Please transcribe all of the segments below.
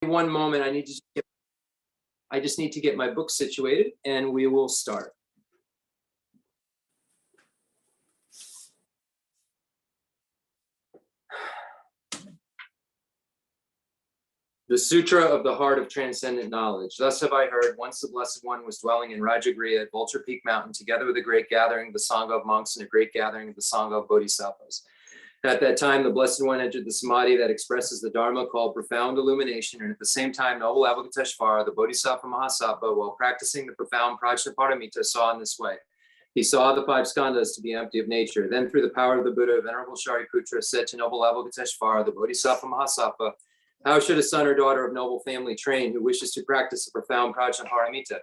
One moment, I just need to get my book situated, and we will start. The Sutra of the Heart of Transcendent Knowledge. Thus have I heard, once the Blessed One was dwelling in Rajagriha at Vulture Peak Mountain, together with a great gathering of the Sangha of monks and a great gathering of the Sangha of bodhisattvas. At that time, the Blessed One entered the samadhi that expresses the Dharma called profound illumination, and at the same time, noble Avalokiteshvara, the Bodhisattva Mahasattva, while practicing the profound Prajnaparamita, saw in this way. He saw the five skandhas to be empty of nature. Then, through the power of the Buddha, Venerable Shariputra said to noble Avalokiteshvara, the Bodhisattva Mahasattva, how should a son or daughter of noble family train who wishes to practice the profound Prajnaparamita?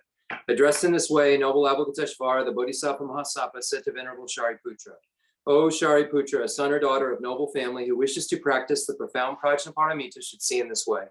Addressed in this way, noble Avalokiteshvara, the Bodhisattva Mahasattva, said to Venerable Shariputra, O Shariputra, a son or daughter of noble family who wishes to practice the profound Prajnaparamita should see in this way.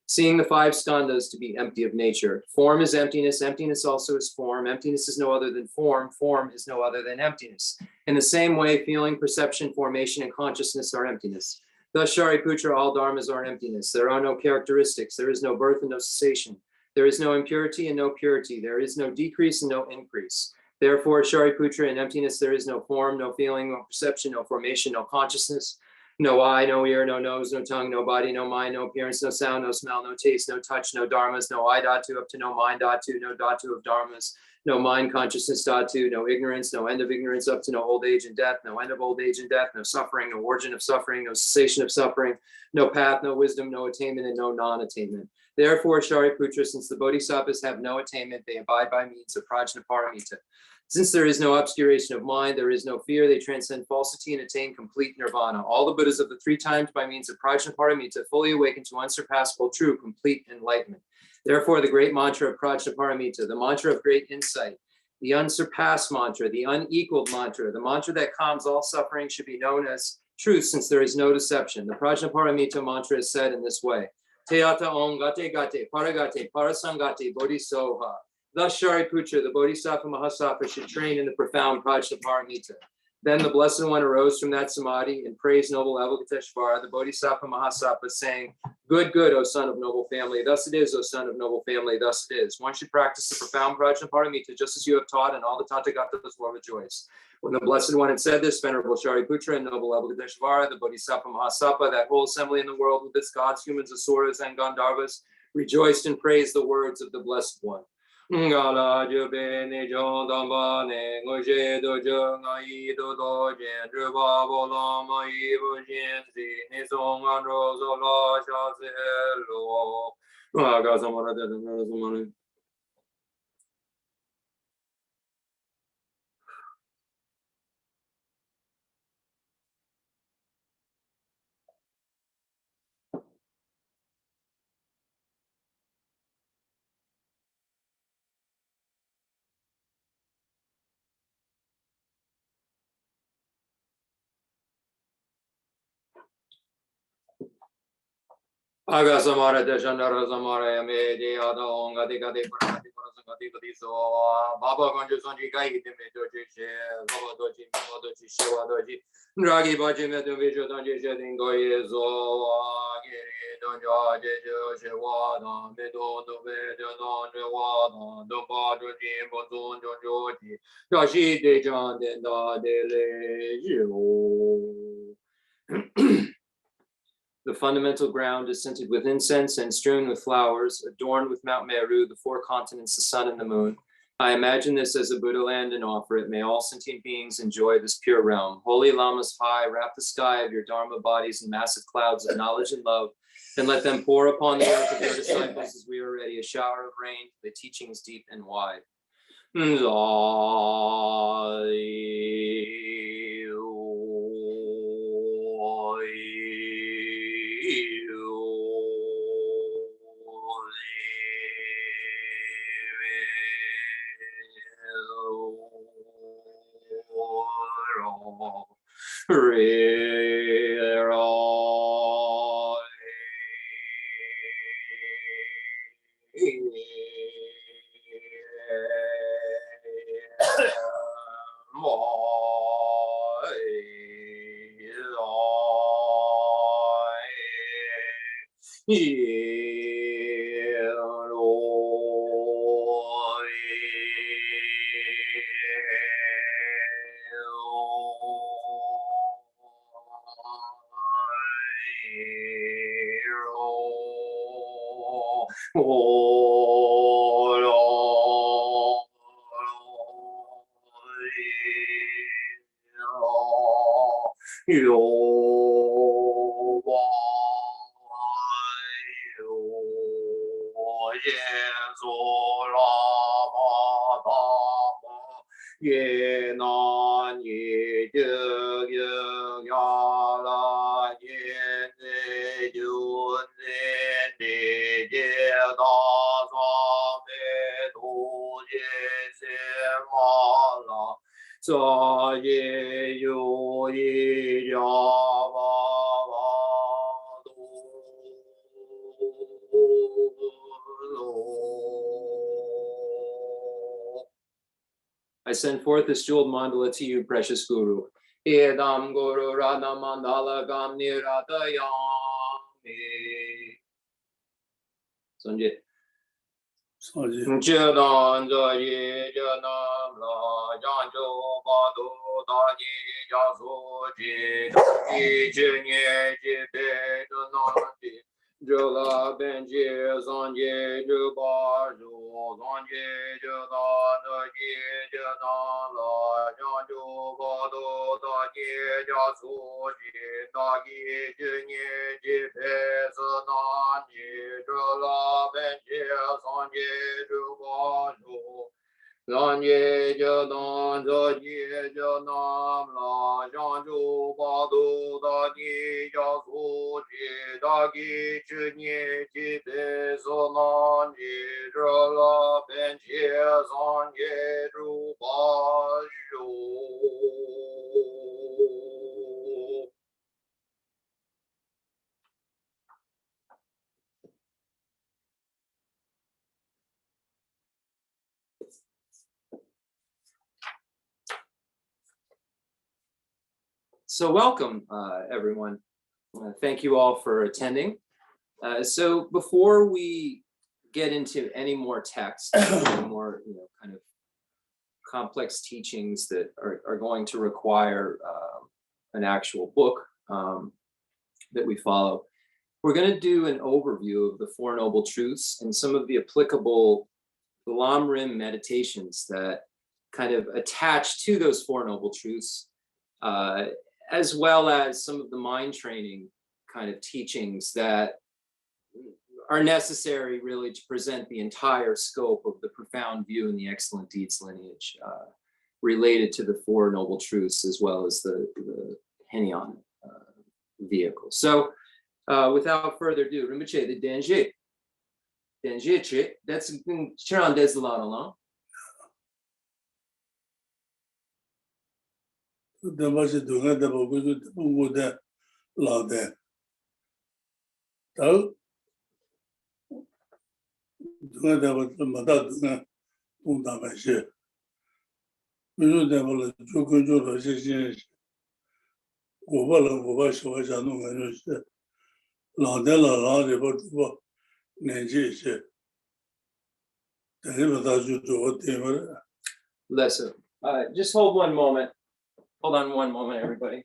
Seeing the five skandhas to be empty of nature. Form is emptiness, emptiness also is form. Emptiness is no other than form, form is no other than emptiness. In the same way, feeling, perception, formation, and consciousness are emptiness. Thus, Shariputra, all dharmas are emptiness. There are no characteristics. There is no birth and no cessation. There is no impurity and no purity. There is no decrease and no increase. Therefore, Shariputra, in emptiness, there is no form, no feeling, no perception, no formation, no consciousness, no eye, no ear, no nose, no tongue, no body, no mind, no appearance, no sound, no smell, no taste, no touch, no dharmas, no I dhatu up to no mind dhatu, no dhatu of dharmas, no mind consciousness dhatu, no ignorance, no end of ignorance up to no old age and death, no end of old age and death, no suffering, no origin of suffering, no cessation of suffering, no path, no wisdom, no attainment, and no non-attainment. Therefore, Shariputra, since the bodhisattvas have no attainment, they abide by means of Prajnaparamita. Since there is no obscuration of mind, there is no fear, they transcend falsity and attain complete nirvana. All the Buddhas of the three times by means of Prajnaparamita fully awaken to unsurpassable, true, complete enlightenment. Therefore, the great mantra of Prajnaparamita, the mantra of great insight, the unsurpassed mantra, the unequaled mantra, the mantra that calms all suffering should be known as truth, since there is no deception. The Prajnaparamita mantra is said in this way. Teata om gate gate, paragate, parasangate, bodhisoha. Thus, Shariputra, the Bodhisattva Mahasattva, should train in the profound Prajnaparamita. Then the Blessed One arose from that samadhi and praised noble Avalokiteshvara, the Bodhisattva Mahasattva, saying, Good, good, O son of noble family. Thus it is, O son of noble family. Thus it is. One should practice the profound Prajnaparamita just as you have taught, and all the Tathagatas will rejoice. When the Blessed One had said this, Venerable Shariputra and noble Avalokiteshvara, the Bodhisattva Mahasattva, that whole assembly in the world with its gods, humans, asuras, and Gandharvas, rejoiced and praised the words of the Blessed One. Gala jube ne jon damba ne ngoje do jo ngai do do jen ruba bola mai bu jen zi ne song an ro zo la sha se lo ga samara de samara. Aga samara de shandara samara me de ada onga de gade parati parasangati padiso baba ganjo sanji kai de me doji she baba doji mo doji shewa doji dragi baji me de vejo doji she dingo yezo giri donjo je jo shewa na me do me do no ne wa na do ba doji mo don joji dashi de jan de da de le yo. The fundamental ground is scented with incense and strewn with flowers, adorned with Mount Meru, the four continents, the sun, and the moon. I imagine this as a Buddha land and offer it. May all sentient beings enjoy this pure realm. Holy Lamas high, wrap the sky of your Dharma bodies in massive clouds of knowledge and love, and let them pour upon the earth of your disciples as we are ready, a shower of rain, the teachings deep and wide. I send forth this jeweled mandala to you, precious Guru. Idam Guru Radha Mandala Gam Niratayami. Sanjay. Chedan Jaye Janam La Janjo Bado Dani Jaso Ji Jenye Jibe Donati Jola Benji Sanje Jubajo Sanje Jadan Ye Jadan La Janjo Bado Dani Jaso Ji Dagi Jenye Jibe Sanani Jola Benji Sanje Lanye Jadan Zaye Janam La Janju Badu Dani Yasu Ji Dagi Chunye Jibe Sonani Jala Benche Sanye Rubaju. So welcome, everyone. Thank you all for attending. So before we get into any more text, any more kind of complex teachings that are going to require an actual book that we follow, we're going to do an overview of the Four Noble Truths and some of the applicable Lam Rim meditations that kind of attach to those Four Noble Truths, as well as some of the mind training kind of teachings that are necessary really to present the entire scope of the profound view in the excellent deeds lineage related to the Four Noble Truths, as well as the Henyan vehicle. So without further ado, Rinpoche, the Denje. Denje, that's Chiran Desalana. The was doing the wood law there. So, doing that was the mother doing my share. We knew there was a joke to the over so as I know when you said, Landella, about Nancy. Then it was you to what they were. Listen, just hold one moment. Hold on one moment, everybody.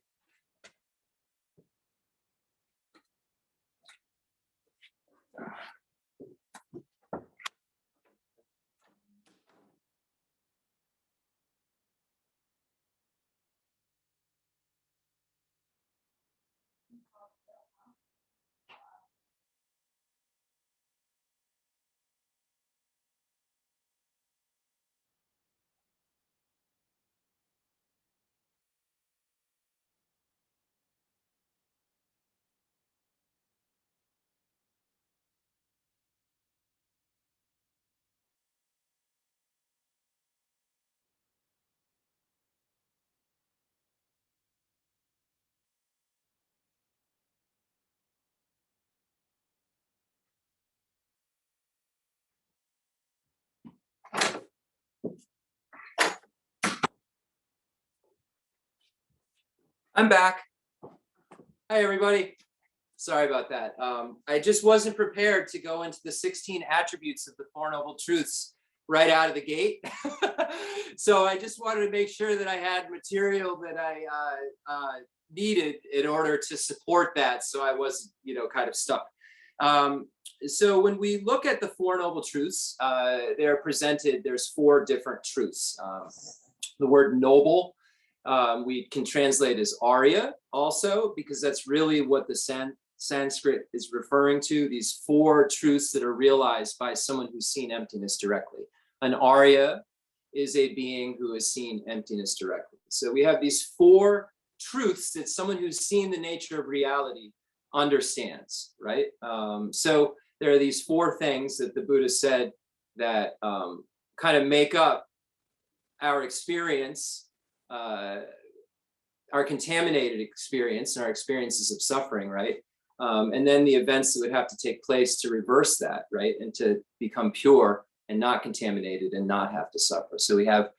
I'm back. Hi, everybody. Sorry about that. I just wasn't prepared to go into the 16 attributes of the Four Noble Truths right out of the gate. So I just wanted to make sure that I had material that I needed in order to support that, so I wasn't, kind of stuck. So when we look at the Four Noble Truths, they are presented, there's four different truths. The word noble, we can translate as Arya also, because that's really what the Sanskrit is referring to, these four truths that are realized by someone who's seen emptiness directly. An Arya is a being who has seen emptiness directly. So we have these four truths that someone who's seen the nature of reality understands, right? So there are these four things that the Buddha said that kind of make up our experience, our contaminated experience and our experiences of suffering, right? And then the events that would have to take place to reverse that, right? And to become pure and not contaminated and not have to suffer. So we have,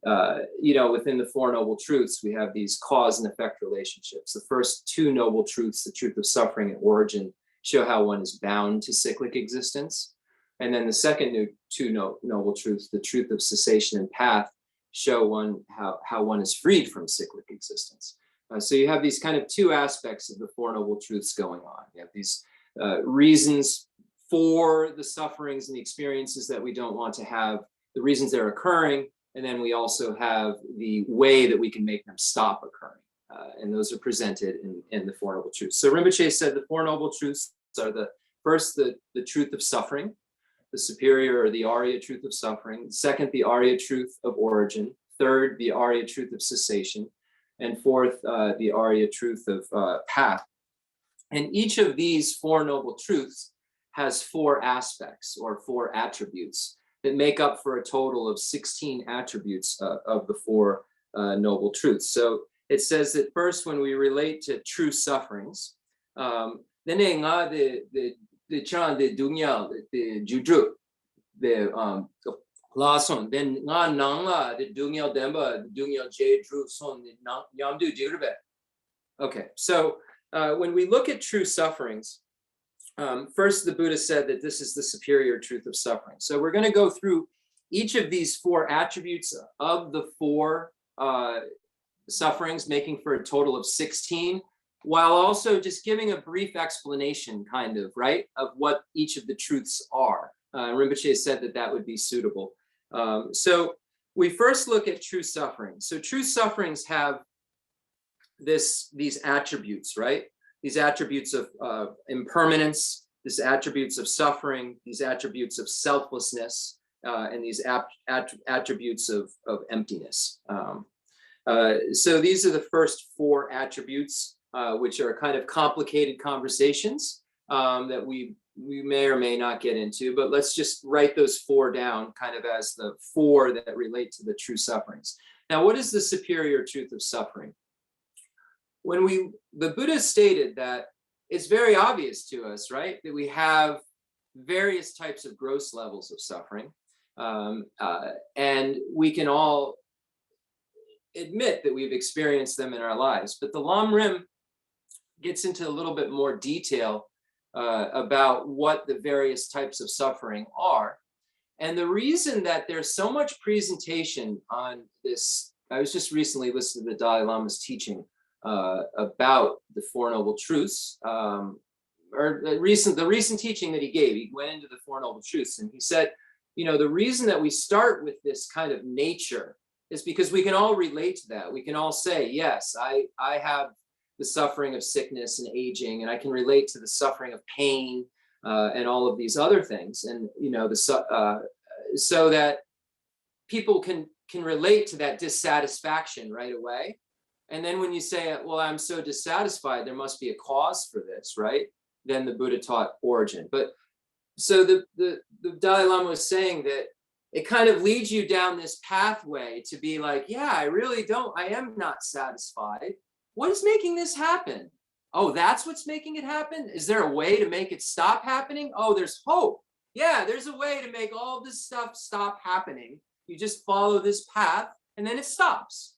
within the Four Noble Truths, we have these cause and effect relationships. The first two noble truths, the truth of suffering and origin, show how one is bound to cyclic existence. And then the second two noble truths, the truth of cessation and path, show one how one is freed from cyclic existence. So you have these kind of two aspects of the Four Noble Truths going on. You have these reasons for the sufferings and the experiences that we don't want to have, the reasons they're occurring, and then we also have the way that we can make them stop occurring. And those are presented in the Four Noble Truths. So Rinpoche said the Four Noble Truths are the first, the truth of suffering, the superior or the Arya truth of suffering. Second, the Arya truth of origin. Third, the Arya truth of cessation. And fourth, the Arya truth of path. And each of these Four Noble Truths has four aspects or four attributes that make up for a total of 16 attributes of the Four Noble Truths. So it says that first, when we relate to true sufferings, then nga the chan the dunya the juju the lason then nga nanga the dunya demba the dunya je dru son the yamdu jirbe. Okay, so when we look at true sufferings, first the Buddha said that this is the superior truth of suffering. So we're going to go through each of these four attributes of the four sufferings, making for a total of 16, while also just giving a brief explanation, kind of, right, of what each of the truths are. Rinpoche said that that would be suitable. So we first look at true suffering. So true sufferings have these attributes, right? These attributes of impermanence, these attributes of suffering, these attributes of selflessness, and these attributes of emptiness. So these are the first four attributes, which are kind of complicated conversations that we may or may not get into, but let's just write those four down kind of as the four that relate to the true sufferings. Now, what is the superior truth of suffering? The Buddha stated that it's very obvious to us, right, that we have various types of gross levels of suffering, and we can all admit that we've experienced them in our lives. But the Lam Rim gets into a little bit more detail about what the various types of suffering are. And the reason that there's so much presentation on this, I was just recently listening to the Dalai Lama's teaching about the Four Noble Truths, or the recent teaching that he gave. He went into the Four Noble Truths and he said, the reason that we start with this kind of nature is because we can all relate to that. We can all say, yes, I have the suffering of sickness and aging, and I can relate to the suffering of pain and all of these other things. And, so that people can relate to that dissatisfaction right away. And then when you say, well, I'm so dissatisfied, there must be a cause for this, right? Then the Buddha taught origin. But so the Dalai Lama was saying that it kind of leads you down this pathway to be like, yeah, I am not satisfied. What is making this happen? Oh, that's what's making it happen? Is there a way to make it stop happening? Oh, there's hope. Yeah, there's a way to make all this stuff stop happening. You just follow this path and then it stops.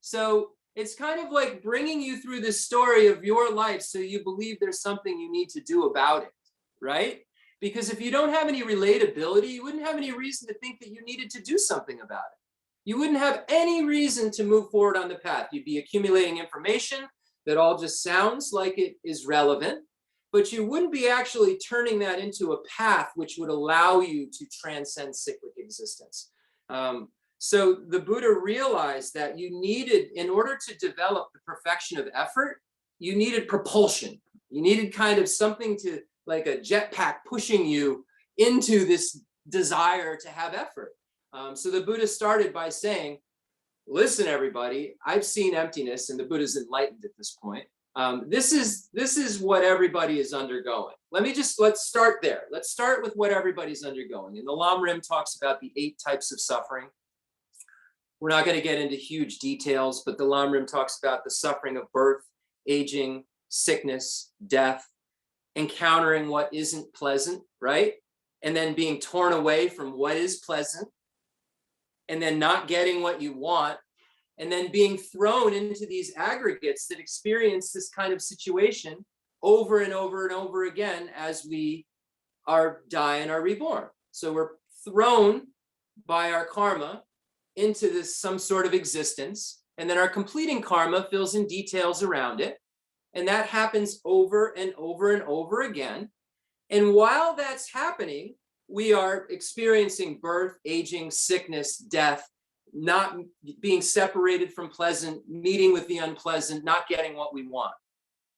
So it's kind of like bringing you through the story of your life so you believe there's something you need to do about it, right? Because if you don't have any relatability, you wouldn't have any reason to think that you needed to do something about it. You wouldn't have any reason to move forward on the path. You'd be accumulating information that all just sounds like it is relevant. but you wouldn't be actually turning that into a path which would allow you to transcend cyclic existence. So the Buddha realized that you needed, in order to develop the perfection of effort, you needed propulsion. You needed kind of something to, like a jetpack pushing you into this desire to have effort. So the Buddha started by saying, listen, everybody, I've seen emptiness, and the Buddha's enlightened at this point. This is what everybody is undergoing. Let's start there. Let's start with what everybody's undergoing. And the Lam Rim talks about the 8 types of suffering. We're not going to get into huge details, but the Lam Rim talks about the suffering of birth, aging, sickness, death, encountering what isn't pleasant, right? And then being torn away from what is pleasant, and then not getting what you want, and then being thrown into these aggregates that experience this kind of situation over and over and over again as we die and are reborn. So we're thrown by our karma into this some sort of existence, and then our completing karma fills in details around it, and that happens over and over and over again. And while that's happening, we are experiencing birth, aging, sickness, death, not being separated from pleasant, meeting with the unpleasant, not getting what we want.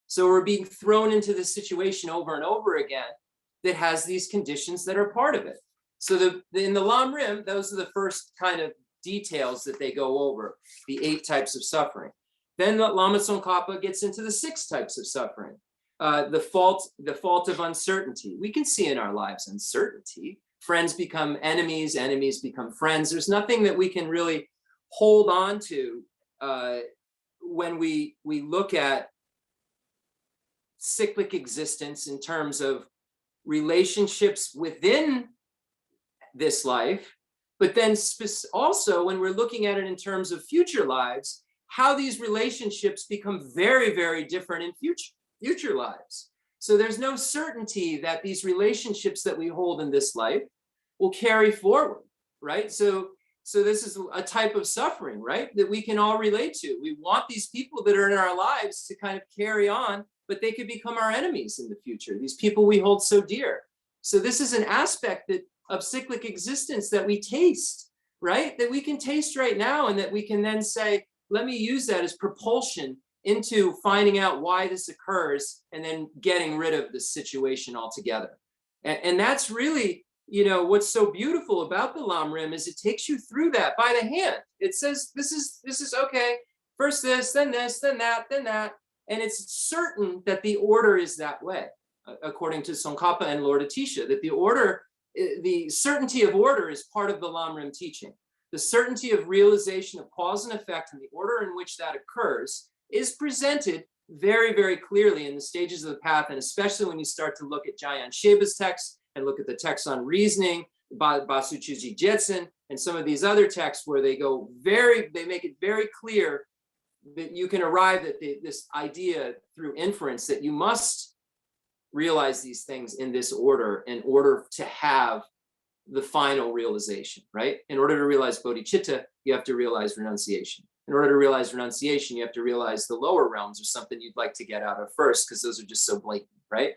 So we're being thrown into this situation over and over again that has these conditions that are part of it. So in the Lam Rim, those are the first kind of details that they go over, the 8 types of suffering. Then the Lama Tsongkhapa gets into the 6 types of suffering. The fault of uncertainty. We can see in our lives uncertainty. Friends become enemies, enemies become friends. There's nothing that we can really hold on to when we look at cyclic existence in terms of relationships within this life, but then also when we're looking at it in terms of future lives, how these relationships become very, very different in future lives. So there's no certainty that these relationships that we hold in this life will carry forward, right? So this is a type of suffering, right, that we can all relate to. We want these people that are in our lives to kind of carry on, but they could become our enemies in the future, these people we hold so dear. So this is an aspect of cyclic existence that we taste, right? That we can taste right now, and that we can then say, let me use that as propulsion into finding out why this occurs and then getting rid of this situation altogether. And that's really, what's so beautiful about the Lam Rim is it takes you through that by the hand. It says, this is okay, first this, then that, then that. And it's certain that the order is that way, according to Tsongkhapa and Lord Atisha, that the certainty of order is part of the Lam Rim teaching. The certainty of realization of cause and effect and the order in which that occurs is presented very, very clearly in the stages of the path, and especially when you start to look at Jayan Sheba's text and look at the texts on reasoning, Basu Chuji Jetson, and some of these other texts where they make it very clear that you can arrive at this idea through inference that you must realize these things in this order in order to have the final realization, right? In order to realize bodhicitta, you have to realize renunciation. In order to realize renunciation, you have to realize the lower realms are something you'd like to get out of first, because those are just so blatant, right?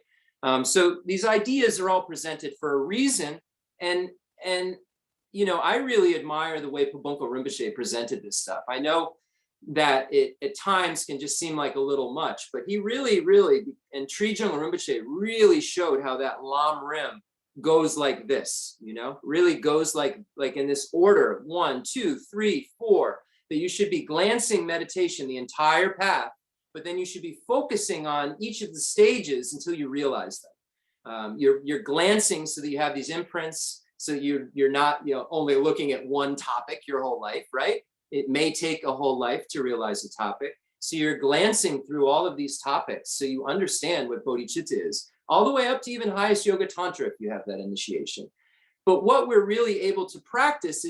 So these ideas are all presented for a reason. And I really admire the way Pabonko Rinpoche presented this stuff. I know that it at times can just seem like a little much, but he really, and Trijung Rinpoche really showed how that Lam Rim goes like this, really goes like in this order, 1, 2, 3, 4, that you should be glancing meditation the entire path, but then you should be focusing on each of the stages until you realize them. You're glancing so that you have these imprints, so you're not only looking at one topic your whole life, right? It may take a whole life to realize a topic. So you're glancing through all of these topics so you understand what bodhicitta is, all the way up to even highest yoga tantra if you have that initiation. But what we're really able to practice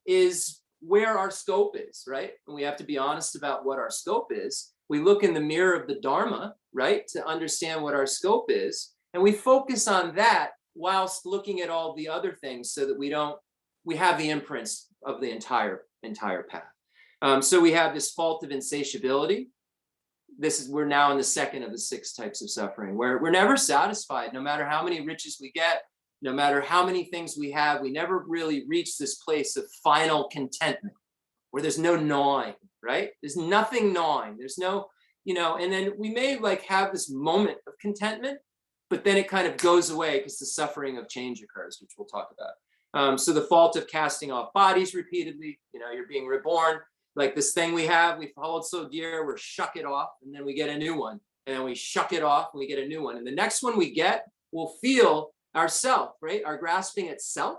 is where our scope is, right? And we have to be honest about what our scope is. We look in the mirror of the Dharma, right, to understand what our scope is. And we focus on that whilst looking at all the other things so that we have the imprints of the entire path. So we have this fault of insatiability. we're now in the second of the 6 types of suffering, where we're never satisfied. No matter how many riches we get, no matter how many things we have, we never really reach this place of final contentment, where there's no gnawing, right? There's nothing gnawing. There's no, and then we may like have this moment of contentment, but then it kind of goes away because the suffering of change occurs, which we'll talk about. So the fault of casting off bodies repeatedly, you're being reborn. Like this thing we hold so dear, we're shuck it off, and then we get a new one, and then we shuck it off, and we get a new one. And the next one we get will feel ourself, right? Our grasping at self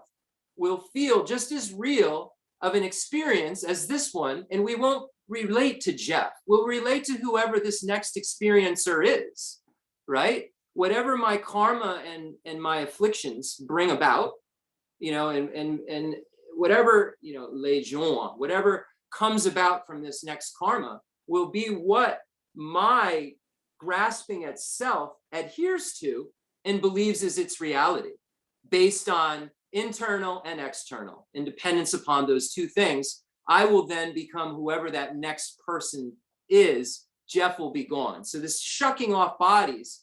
will feel just as real of an experience as this one, and we won't relate to Jeff. We'll relate to whoever this next experiencer is, right? Whatever my karma and my afflictions bring about, and whatever, legion, whatever comes about from this next karma will be what my grasping at self adheres to and believes is its reality, based on internal and external, in dependence upon those 2 things. I will then become whoever that next person is. Jeff will be gone. So this shucking off bodies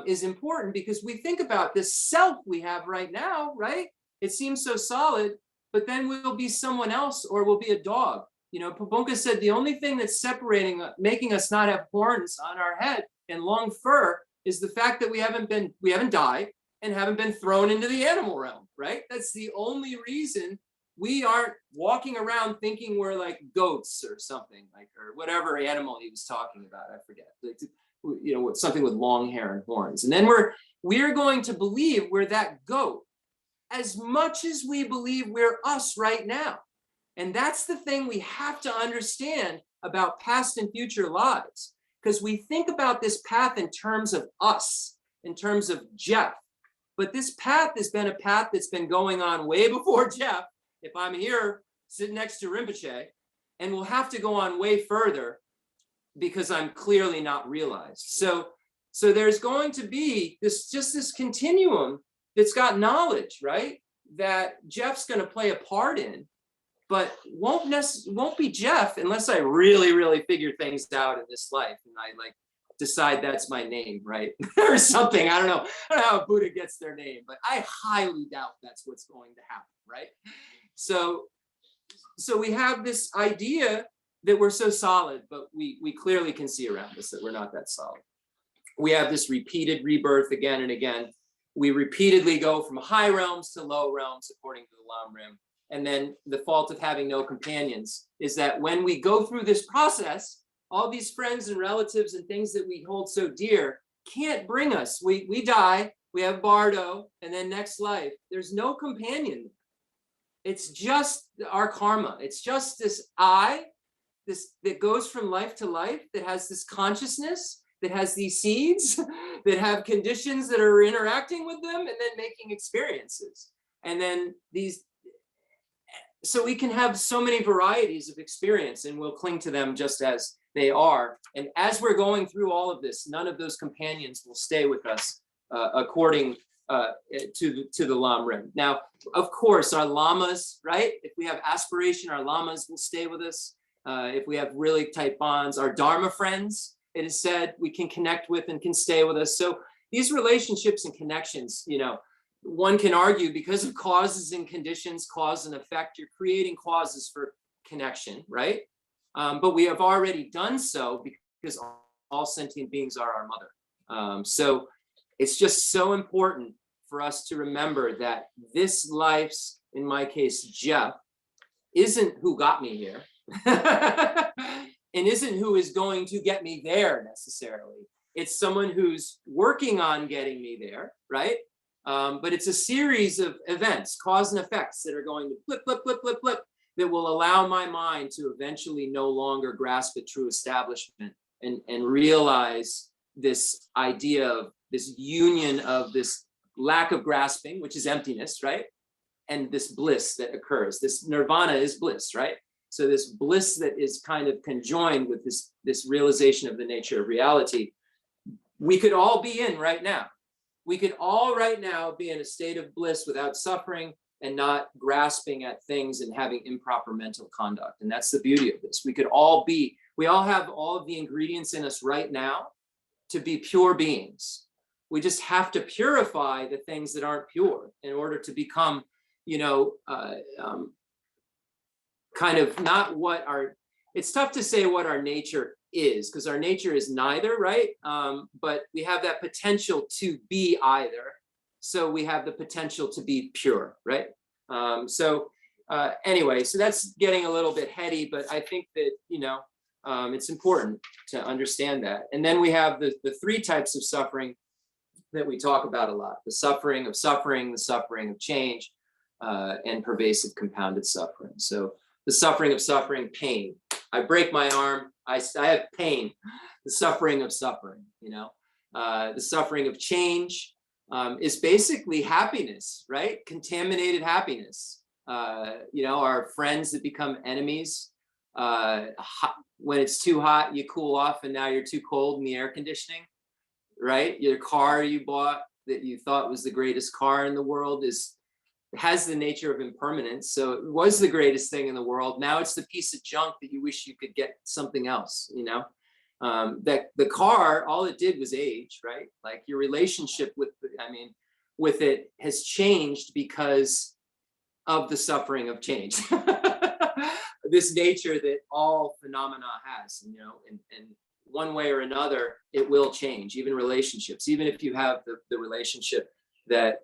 is important, because we think about this self we have right now, right? It seems so solid, but then we'll be someone else, or we'll be a dog. Pabunka said the only thing that's separating, making us not have horns on our head and long fur is the fact that we haven't died and haven't been thrown into the animal realm, right? That's the only reason we aren't walking around thinking we're like goats or something, like, or whatever animal he was talking about. I forget, something with long hair and horns. And then we're going to believe we're that goat as much as we believe we're us right now. And that's the thing we have to understand about past and future lives, because we think about this path in terms of us, in terms of Jeff. But this path has been a path that's been going on way before Jeff, if I'm here sitting next to Rinpoche, and we'll have to go on way further because I'm clearly not realized. So there's going to be this continuum that's got knowledge, right? That Jeff's going to play a part in, but won't be Jeff unless I really, really figure things out in this life, and I like decide that's my name, right? Or something. I don't know how Buddha gets their name, but I highly doubt that's what's going to happen, right? So we have this idea that we're so solid, but we clearly can see around us that we're not that solid. We have this repeated rebirth again and again. We repeatedly go from high realms to low realms, according to the Lam Rim. And then the fault of having no companions is that when we go through this process, all these friends and relatives and things that we hold so dear can't bring us. We die, we have Bardo, and then next life, there's no companion. It's just our karma. It's just this that goes from life to life, that has this consciousness, that has these seeds, that have conditions that are interacting with them and then making experiences. And then so we can have so many varieties of experience, and we'll cling to them just as they are. And as we're going through all of this, none of those companions will stay with us according to the Lam Rim. Now, of course, our lamas, right? If we have aspiration, our lamas will stay with us. If we have really tight bonds, our Dharma friends, it is said, we can connect with and can stay with us. So these relationships and connections, one can argue because of causes and conditions, cause and effect, you're creating causes for connection, right? But we have already done so because all sentient beings are our mother. So it's just so important for us to remember that this life's, in my case, Jeff, isn't who got me here and isn't who is going to get me there necessarily. It's someone who's working on getting me there, right? But it's a series of events, cause and effects, that are going to flip, flip, flip, flip, flip, that will allow my mind to eventually no longer grasp at true establishment and realize this idea of this union of this lack of grasping, which is emptiness, right? And this bliss that occurs. This nirvana is bliss, right? So this bliss that is kind of conjoined with this realization of the nature of reality, we could all be in right now. We could all right now be in a state of bliss without suffering and not grasping at things and having improper mental conduct. And that's the beauty of this. We could all be We all have all of the ingredients in us right now to be pure beings. We just have to purify the things that aren't pure in order to become, you know, kind of not what our, it's tough to say what our nature is, because our nature is neither, right? But we have that potential to be either. So we have the potential to be pure, right? Anyway, so that's getting a little bit heady, but I think that, you know, it's important to understand that. And then we have the three types of suffering that we talk about a lot: the suffering of suffering, the suffering of change, and pervasive compounded suffering. So the suffering of suffering, pain. I break my arm, I have pain. The suffering of suffering, you know. The suffering of change is basically happiness, right? Contaminated happiness. You know, our friends that become enemies. When it's too hot, you cool off, and now you're too cold in the air conditioning, right? Your car you bought that you thought was the greatest car in the world has the nature of impermanence. So it was the greatest thing in the world. Now it's the piece of junk that you wish you could get something else, you know? That the car, all it did was age, right? Like your relationship with it has changed because of the suffering of change. This nature that all phenomena has, you know, and one way or another, it will change, even relationships, even if you have the relationship that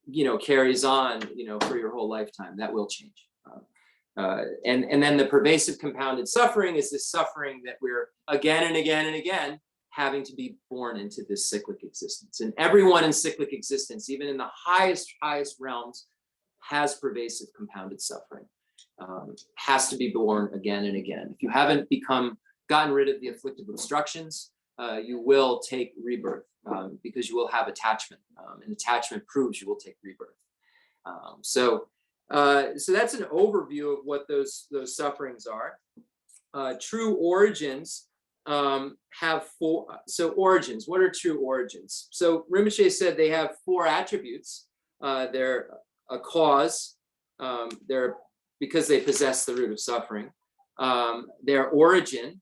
you know, carries on, you know, for your whole lifetime, that will change. And then the pervasive compounded suffering is this suffering that we're again and again and again having to be born into this cyclic existence. And everyone in cyclic existence, even in the highest realms, has pervasive compounded suffering. Has to be born again and again. If you haven't gotten rid of the afflictive obstructions, you will take rebirth, because you will have attachment, and attachment proves you will take rebirth. So that's an overview of what those sufferings are. True origins have four. So origins, what are true origins? So Rinpoche said they have four attributes. They're a cause. They're because they possess the root of suffering. Their origin,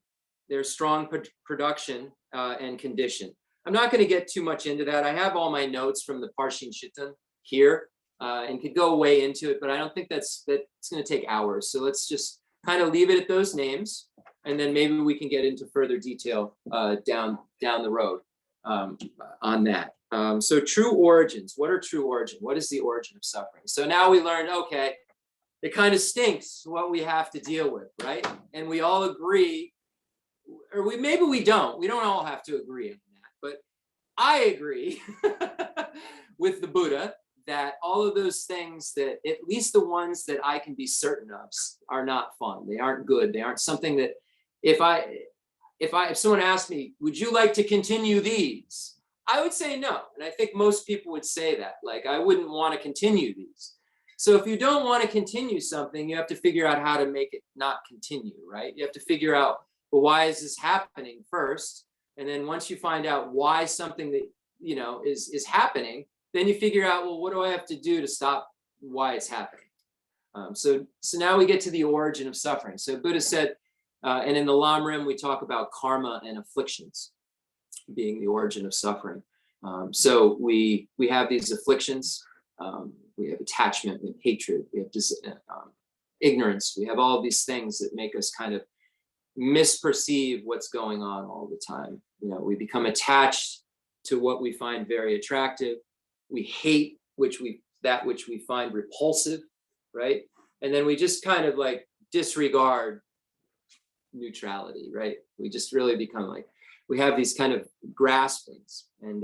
their strong production, and condition. I'm not going to get too much into that. I have all my notes from the Parshin Shittan here, and could go way into it, but I don't think that's going to take hours. So let's just kind of leave it at those names, and then maybe we can get into further detail down the road on that. So true origins. What are true origins? What is the origin of suffering? So now we learned, okay, it kind of stinks what we have to deal with, right? And we all agree, or maybe we don't. We don't all have to agree on that, but I agree with the Buddha that all of those things, that at least the ones that I can be certain of, are not fun. They aren't good. They aren't something that if someone asked me, would you like to continue these? I would say no. And I think most people would say that, like, I wouldn't want to continue these. So if you don't want to continue something, you have to figure out how to make it not continue, right? You have to figure out, well, why is this happening first? And then once you find out why something that, you know, is happening, then you figure out, well, what do I have to do to stop why it's happening? So now we get to the origin of suffering. So Buddha said, and in the Lamrim, we talk about karma and afflictions being the origin of suffering. So we have these afflictions. We have attachment, we have hatred, we have ignorance. We have all of these things that make us kind of misperceive what's going on all the time. You know, we become attached to what we find very attractive. We hate that which we find repulsive, right? And then we just kind of like disregard neutrality, right? We just really become like, we have these kind of graspings, and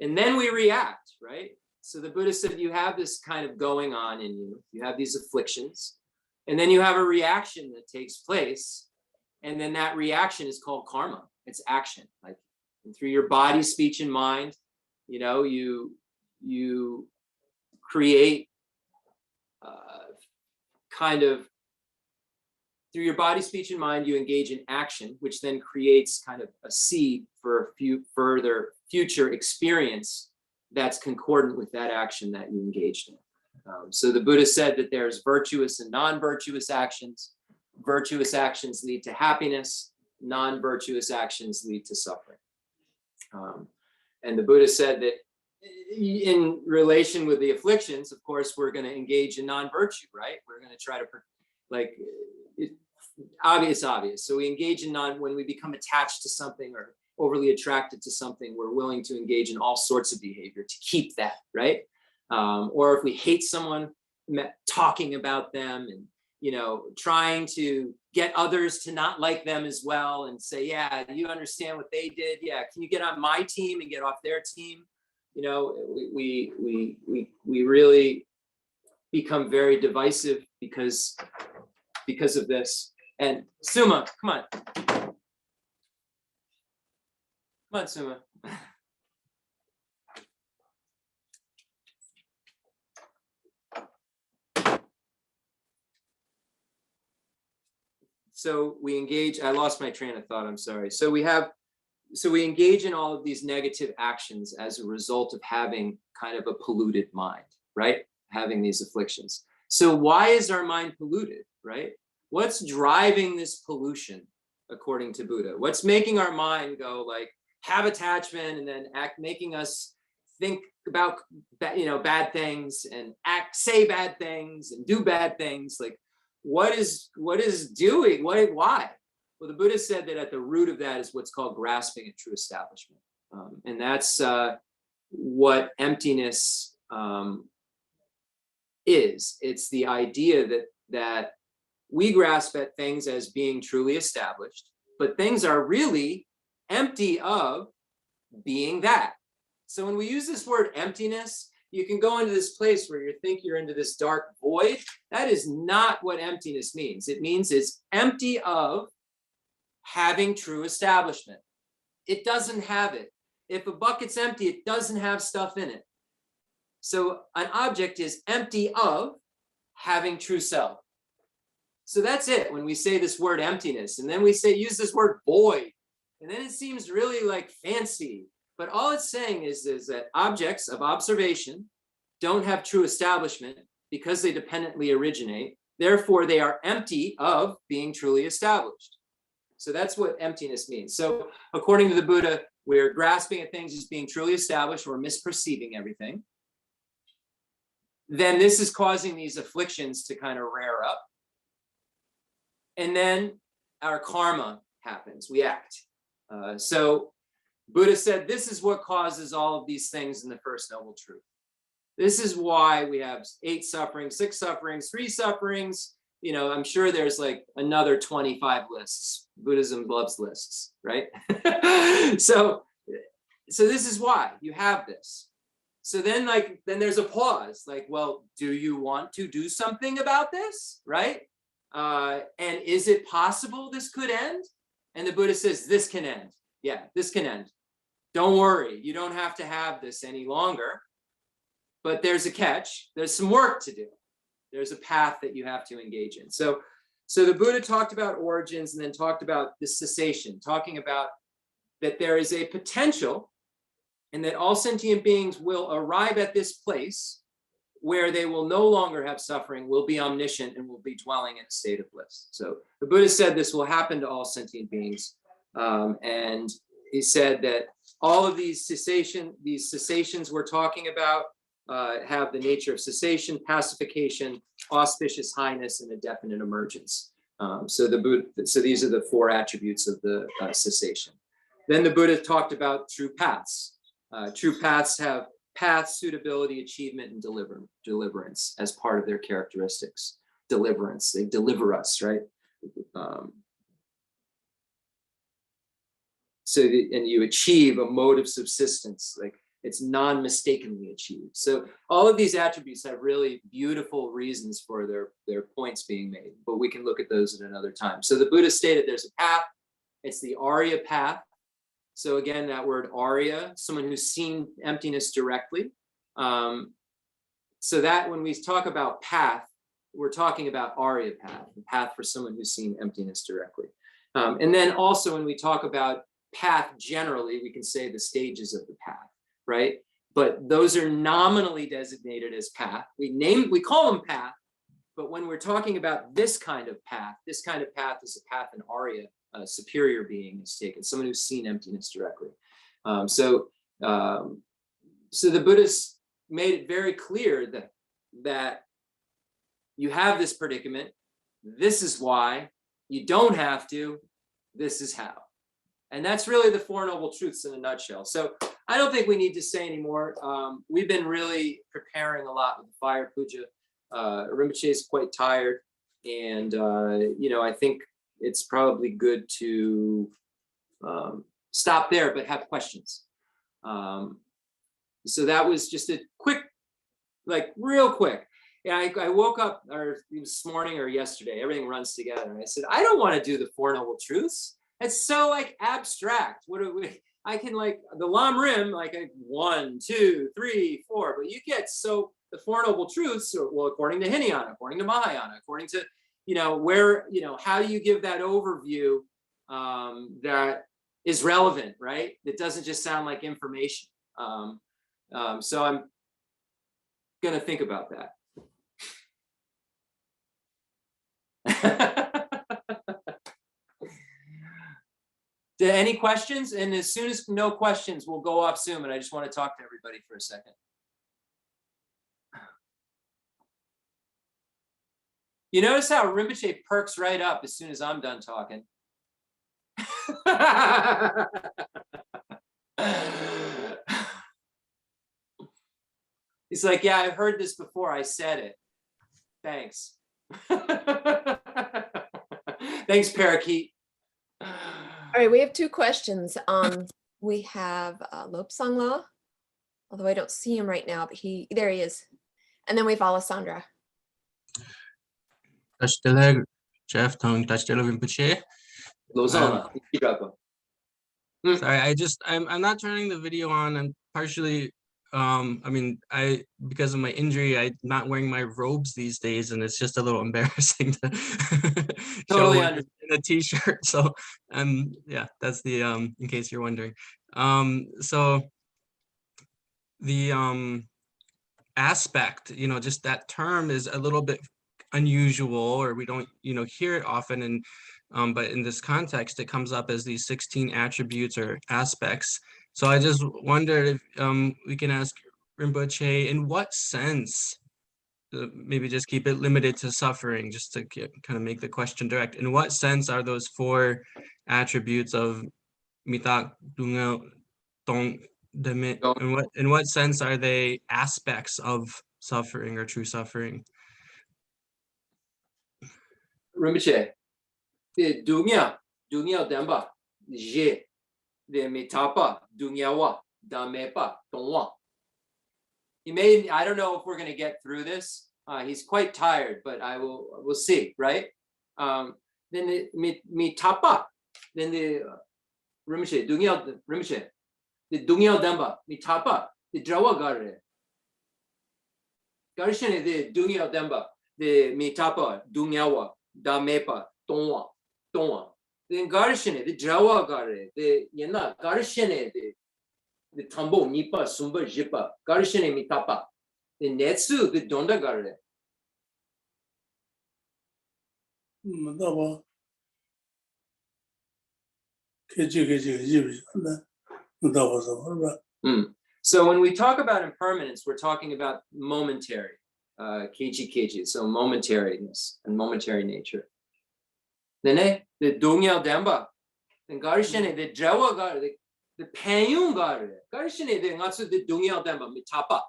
then we react, right? So the Buddha said, you have this kind of going on in you. You have these afflictions, and then you have a reaction that takes place, and then that reaction is called karma. It's action, like, and through your body, speech, and mind, you know, you create kind of through your body, speech, and mind, you engage in action, which then creates kind of a seed for further future experience that's concordant with that action that you engaged in. So the Buddha said that there's virtuous and non-virtuous actions. virtuous actions lead to happiness, non-virtuous actions lead to suffering. And the Buddha said that in relation with the afflictions, of course, we're going to engage in non-virtue, right? We're going to try to, like, obvious. So we engage in when we become attached to something or overly attracted to something, we're willing to engage in all sorts of behavior to keep that, right? Or if we hate someone, talking about them and, you know, trying to get others to not like them as well and say, yeah, do you understand what they did? Yeah, can you get on my team and get off their team? You know, we really become very divisive because of this. And Suma, come on. Come on, Suma. So we engage, I lost my train of thought, I'm sorry. So we engage in all of these negative actions as a result of having kind of a polluted mind, right? Having these afflictions. So why is our mind polluted, right? What's driving this pollution, according to Buddha? What's making our mind go like, have attachment and then making us think about, you know, bad things and say bad things and do bad things? Like, what is doing, why? Well, the Buddha said that at the root of that is what's called grasping at true establishment. And that's what emptiness is. It's the idea that we grasp at things as being truly established, but things are really empty of being that. So when we use this word emptiness, you can go into this place where you think you're into this dark void. That is not what emptiness means. It means it's empty of having true establishment. It doesn't have it. If a bucket's empty, it doesn't have stuff in it. So an object is empty of having true self. So that's it when we say this word emptiness. And then we use this word void. And then it seems really like fancy. But all it's saying is that objects of observation don't have true establishment because they dependently originate. Therefore, they are empty of being truly established. So that's what emptiness means. So according to the Buddha, we're grasping at things as being truly established. We're misperceiving everything. Then this is causing these afflictions to kind of rear up. And then our karma happens. We act. So Buddha said, this is what causes all of these things in the First Noble Truth. This is why we have 8 sufferings, 6 sufferings, 3 sufferings. You know, I'm sure there's like another 25 lists. Buddhism loves lists, right? So this is why you have this. So then there's a pause. Like, well, do you want to do something about this, right? And is it possible this could end? And the Buddha says, this can end. Yeah, this can end. Don't worry, you don't have to have this any longer. But there's a catch. There's some work to do. There's a path that you have to engage in. So the Buddha talked about origins and then talked about the cessation, talking about that there is a potential and that all sentient beings will arrive at this place where they will no longer have suffering, will be omniscient, and will be dwelling in a state of bliss. So the Buddha said this will happen to all sentient beings. And he said that all of these cessations we're talking about have the nature of cessation, pacification, auspicious highness, and a definite emergence. So these are the 4 attributes of the cessation. Then the Buddha talked about true paths. True paths have path, suitability, achievement, and deliverance as part of their characteristics. Deliverance, they deliver us, right? And you achieve a mode of subsistence, like it's non-mistakenly achieved. So all of these attributes have really beautiful reasons for their points being made, but we can look at those at another time. So the Buddha stated there's a path. It's the Arya Path. So again, that word Arya, someone who's seen emptiness directly. So that when we talk about path, we're talking about Arya Path, the path for someone who's seen emptiness directly. And then also when we talk about path generally, we can say the stages of the path, right? But those are nominally designated as path. We call them path, But when we're talking about this kind of path is a path an Arya, a superior being, has taken, someone who's seen emptiness directly. So the Buddhists made it very clear that you have this predicament. This is why. You don't have to. This is how. And that's really the Four Noble Truths in a nutshell. So I don't think we need to say anymore. We've been really preparing a lot with the fire puja. Rinpoche is quite tired. And, I think it's probably good to stop there, but have questions. So that was just a quick, real quick. Yeah, I woke up this morning or yesterday, everything runs together. And I said, I don't want to do the Four Noble Truths. It's so abstract. What do we, I can the Lam Rim, 1, 2, 3, 4, but you get the Four Noble Truths, well, according to Hinayana, according to Mahayana, according to, where, how do you give that overview that is relevant, right? That doesn't just sound like information. So I'm going to think about that. Any questions? And as soon as no questions, we'll go off Zoom, and I just want to talk to everybody for a second. You notice how Rinpoche perks right up as soon as I'm done talking. He's like, yeah, I've heard this before. I said it. Thanks. Thanks, Parakeet. All right, we have two questions. We have Lobsang La, although I don't see him right now, but there he is. And then we have Alessandra. Tashdelag, Jeff Tong, Tashdelag Rinpoche. Sorry, I'm not turning the video on. I'm partially, because of my injury, I'm not wearing my robes these days, and it's just a little embarrassing to Totally show in a t-shirt. So, yeah, that's the, in case you're wondering. So the aspect, just that term is a little bit unusual, or we don't, hear it often. And but in this context, it comes up as these 16 attributes or aspects. So I just wondered if we can ask Rinpoche, in what sense, maybe just keep it limited to suffering, just to kind of make the question direct. In what sense are those 4 attributes of mitak, dungel, tong, demit? In what sense are they aspects of suffering or true suffering? Rinpoche, the dunya demba, je, the mitapa, dunyawa, damepa, tongwa. I don't know if we're going to get through this. He's quite tired, but we'll see, right? Then the mitapa, then the Rinpoche, Rinpoche, the dunya demba, mitapa, the drawa gare. Garishane, the dunya demba, the mitapa, dunyawa, damepa, tongwa. Then garishane, the drawa gare, the yena, garishane, the tambo, nipa, sumba, jipa, garishane, mitapa, the netsu, the donda gare. So when we talk about impermanence, we're talking about momentary, keiji, so momentariness and momentary nature. Then the dungyal demba, then garishane, the jawa gare, the panyun gare, garishane, the ngatsu, the dungyal demba, mitapa,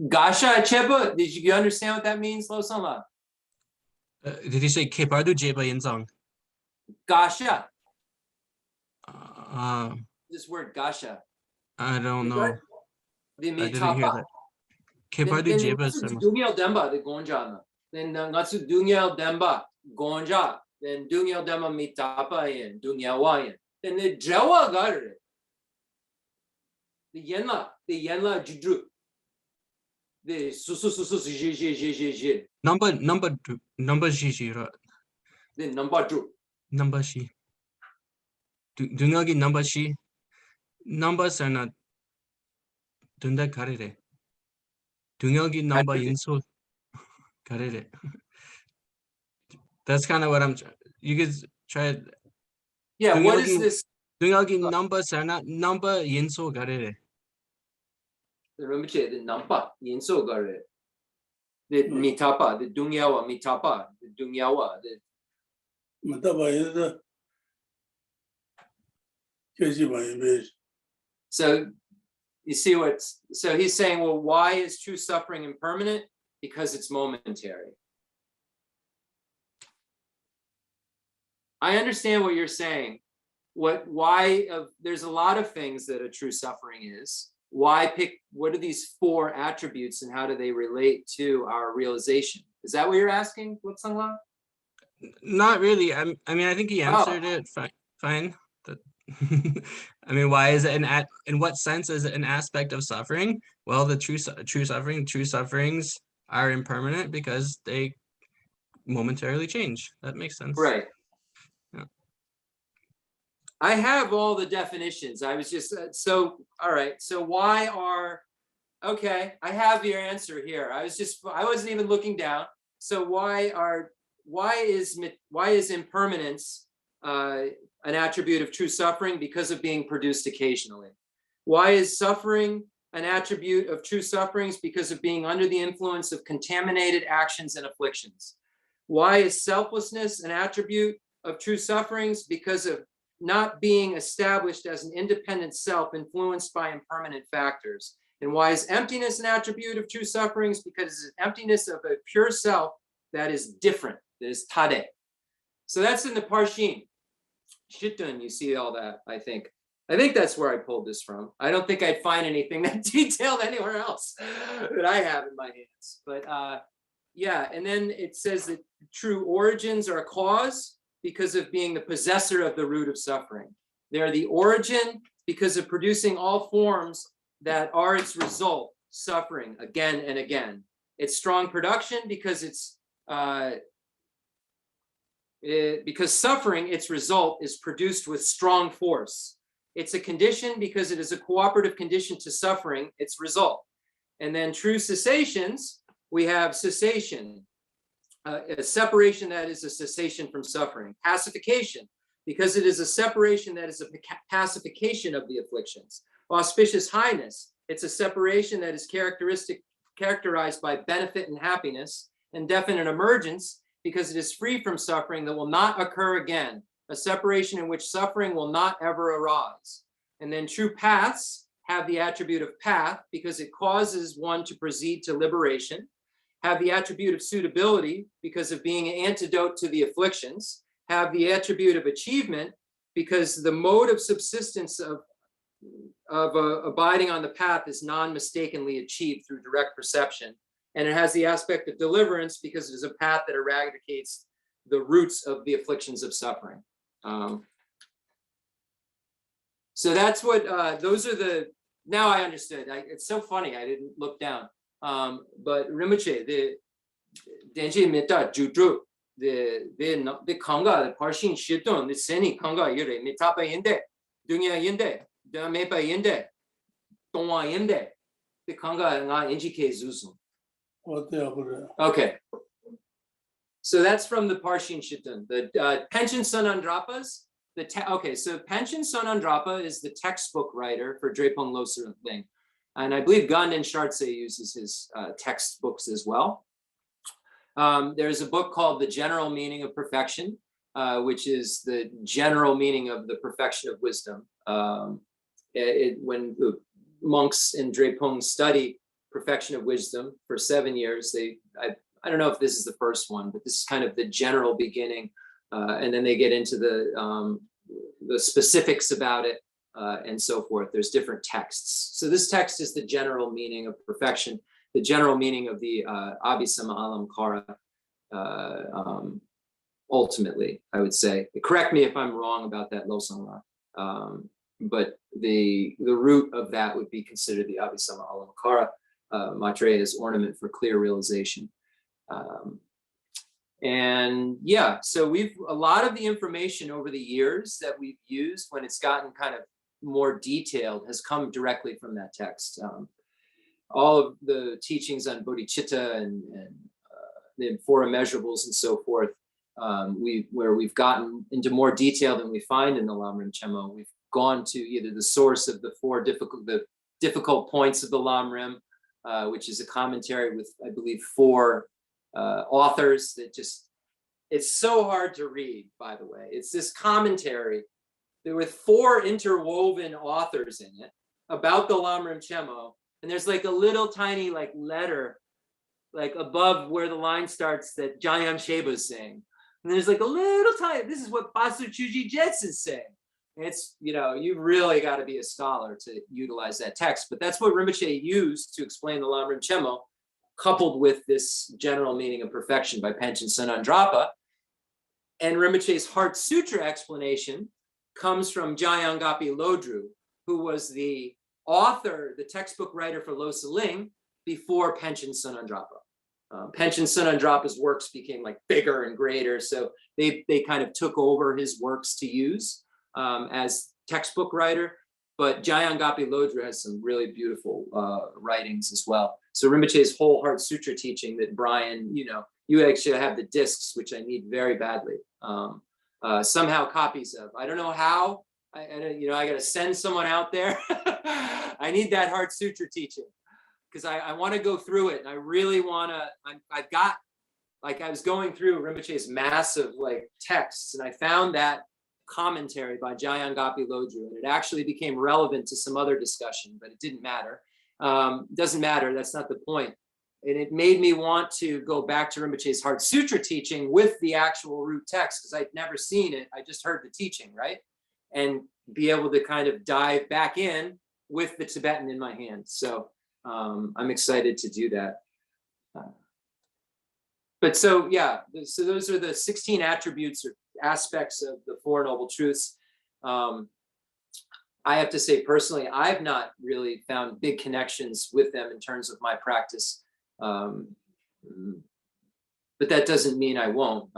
Gasha Cheba, did you understand what that means, Lobsang La? Did he say Kepardu Jeba Yinzang? Gasha. This word Gasha. I don't know. I didn't hear that. Kepardu Jeba Dungyal Demba, the Gonjana. Then Natsu Dungyal Demba, Gonja. Then Dungyal Demba Mitapa in, Dungyawayan. Then the Jawa Gare. The Yenla Judru. The Susu number Jiji. The number Drew. Number she. Dungagi number she. numbers are not dunda karere. Dunyogi number inso karere. That's kind of what I'm. You could try it. Yeah, what is Dunyogi- this? Dunyogi numbers are not number inso karere. The Rinpoche, the nampa, yinso gare. The mitapa, the dungyawa, mitapa, the dungyawa, the Matabayada Keshibaybe. so you see what's so he's saying, well, why is true suffering impermanent? Because it's momentary. I understand what you're saying. There's a lot of things that a true suffering is. Why pick what are these 4 attributes and how do they relate to our realization? Is that what you're asking, Lobsang La? Not really. I mean, I think he answered it fine. I mean, why is it in what sense is it an aspect of suffering? Well, the true sufferings are impermanent because they momentarily change. That makes sense. Right. Yeah. I have all the definitions. I was just all right. So okay, I have your answer here. I wasn't even looking down. So why is impermanence an attribute of true suffering? Because of being produced occasionally. Why is suffering an attribute of true sufferings? Because of being under the influence of contaminated actions and afflictions. Why is selflessness an attribute of true sufferings? Because of not being established as an independent self influenced by impermanent factors. And why is emptiness an attribute of true sufferings? Because it's an emptiness of a pure self that is different, that is tade. So that's in the Parshin. Shitun, you see all that, I think. I think that's where I pulled this from. I don't think I'd find anything that detailed anywhere else that I have in my hands. But yeah, and then it says that true origins are a cause because of being the possessor of the root of suffering. They're the origin because of producing all forms that are its result, suffering again and again. It's strong production because because suffering, its result, is produced with strong force. It's a condition because it is a cooperative condition to suffering, its result. And then true cessations, we have cessation, a separation that is a cessation from suffering. Pacification, because it is a separation that is a pacification of the afflictions. Auspicious highness, it's a separation that is characterized by benefit and happiness. And definite emergence, because it is free from suffering that will not occur again, a separation in which suffering will not ever arise. And then true paths have the attribute of path because it causes one to proceed to liberation, have the attribute of suitability because of being an antidote to the afflictions, have the attribute of achievement because the mode of subsistence of abiding on the path is non-mistakenly achieved through direct perception. And it has the aspect of deliverance because it is a path that eradicates the roots of the afflictions of suffering. So that's what, those are the, now I understood. It's so funny, I didn't look down. But Rinpoche, the Denji Metta Jutru, the Kanga, the Parshin Shitun, the Seni Kanga Yure, Mitapa Yende, Dunya Yende, Damepa Yende, Tonwa Yende, the Kanga nga Injike Zuzum. Okay. So that's from the Parshin Shitun. The Pension Sonandrapas. Okay, so Pension Sonandrapa is the textbook writer for Drepung Losar Ling. And I believe Ganden Shartse uses his textbooks as well. There's a book called The General Meaning of Perfection, which is the general meaning of the perfection of wisdom. When the monks in Drepung study perfection of wisdom for 7 years, I don't know if this is the first one, but this is kind of the general beginning. And then they get into the specifics about it and so forth. There's different texts. So this text is the general meaning of perfection, the general meaning of the Abhisama Alamkara, ultimately, I would say. Correct me if I'm wrong about that, Losang La. But the root of that would be considered the Abhisama Alamkara, Maitreya's ornament for clear realization. And yeah, so a lot of the information over the years that we've used when it's gotten kind of more detailed has come directly from that text. All of the teachings on bodhicitta and the four immeasurables and so forth, where we've gotten into more detail than we find in the Lam Rim, we've gone to either the source of the difficult points of the Lam Rim, which is a commentary with, I believe, 4 authors that just, it's so hard to read, by the way. It's this commentary with 4 interwoven authors in it about the Lam Rim Chemo. And there's like a little tiny like letter, like above where the line starts that Jayam Sheba's saying. And there's like a little tiny, this is what Basu Chuji Jets is saying. And it's, you know, you've really got to be a scholar to utilize that text. But that's what Rinpoche used to explain the Lam Rim Chemo, coupled with this general meaning of perfection by Panchen Sanandrapa. And Rinpoche's Heart Sutra explanation comes from Jayangappi Lodru, who was the author, the textbook writer for Lhasa Ling before Panchen Sanandrapa. Panchen Sanandrapa's works became like bigger and greater, so they kind of took over his works to use as textbook writer. But Jayangappi Lodru has some really beautiful writings as well. So Rinpoche's whole Heart Sutra teaching that Brian, you know, you actually have the discs, which I need very badly. Somehow copies of. I don't know how. I got to send someone out there. I need that Heart Sutra teaching because I want to go through it, and I really want to. I've got, like, I was going through Rinpoche's massive like texts, and I found that commentary by Jayangappi Lodru, and it actually became relevant to some other discussion, but it didn't matter. Doesn't matter. That's not the point. And it made me want to go back to Rinpoche's Heart Sutra teaching with the actual root text, because I'd never seen it. I just heard the teaching, right? And be able to kind of dive back in with the Tibetan in my hand. So I'm excited to do that. But so, yeah, so those are the 16 attributes or aspects of the Four Noble Truths. I have to say personally, I've not really found big connections with them in terms of my practice. But that doesn't mean I won't.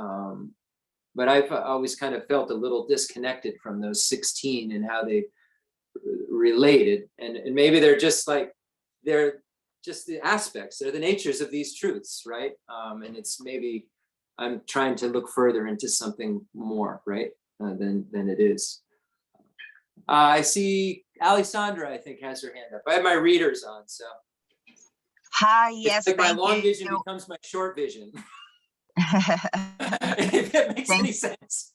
But I've always kind of felt a little disconnected from those 16 and how they related. And maybe they're just the aspects, they're the natures of these truths, right? And it's maybe I'm trying to look further into something more, right, than it is. I see Alessandra, I think, has her hand up. I have my readers on, so. Hi, yes, it's like thank my long you. vision becomes my short vision. If that makes any sense.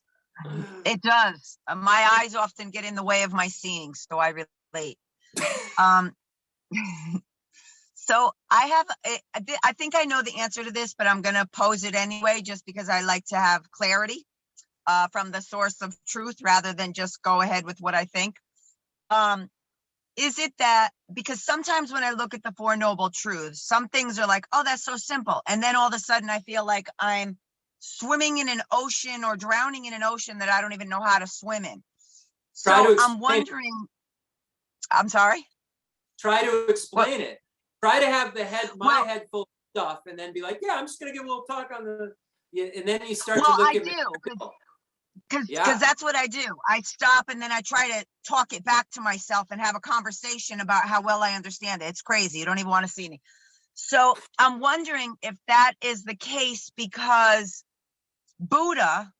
It does. My eyes often get in the way of my seeing, so I relate. So I think I know the answer to this, but I'm going to pose it anyway, just because I like to have clarity from the source of truth rather than just go ahead with what I think. Is it that, because sometimes when I look at the Four Noble Truths, some things are like, oh, that's so simple. And then all of a sudden I feel like I'm swimming in an ocean or drowning in an ocean that I don't even know how to swim in. So I'm wondering, I'm sorry? Try to explain it. Try to have my head full of stuff and then be like, yeah, I'm just going to give a little talk on and then you start to look at me. Because that's what I do. I stop and then I try to talk it back to myself and have a conversation about how well I understand it. It's crazy. You don't even want to see me. So I'm wondering if that is the case, because Buddha